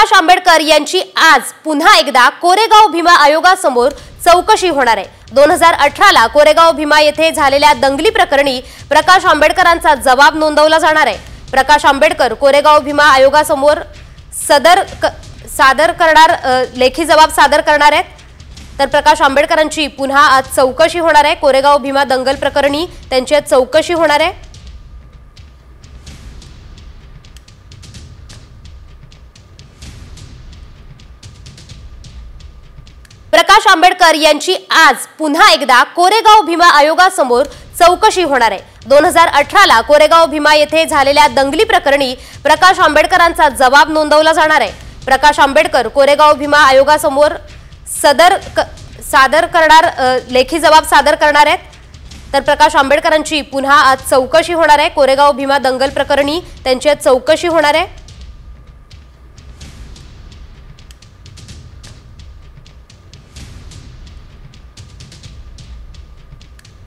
प्रकाश आंबेडकर यांची आज पुन्हा एकदा कोरेगाव भीमा आयोगासमोर चौकशी होणार आहे। 2018 ला कोरेगाव भीमा येथे झालेल्या दंगली प्रकरणी प्रकाश आंबेडकरांचा जबाब नोंदवला जाणार आहे। प्रकाश आंबेडकर कोरेगाव भीमा आयोगासमोर लेखी जबाब सादर करणार आहेत। तर प्रकाश आंबेडकरांची पुन्हा आज चौकशी होणार आहे। कोरेगाव भीमा दंगल प्रकरणी त्यांची चौकशी होणार आहे। प्रकाश आंबेडकर यांची आज पुन्हा एकदा कोरेगाव भीमा आयोगासमोर चौकशी होणार आहे। 2018 ला कोरेगाव भीमा येथे झालेल्या दंगली प्रकरणी प्रकाश आंबेडकरांचा जबाब नोंदवला जाणार आहे। प्रकाश आंबेडकर कोरेगाव भीमा आयोगासमोर लेखी जबाब सादर करणार आहेत। तर प्रकाश आंबेडकरांची पुन्हा आज चौकशी होणार आहे। कोरेगाव भीमा दंगल प्रकरणी त्यांची चौकशी होणार आहे।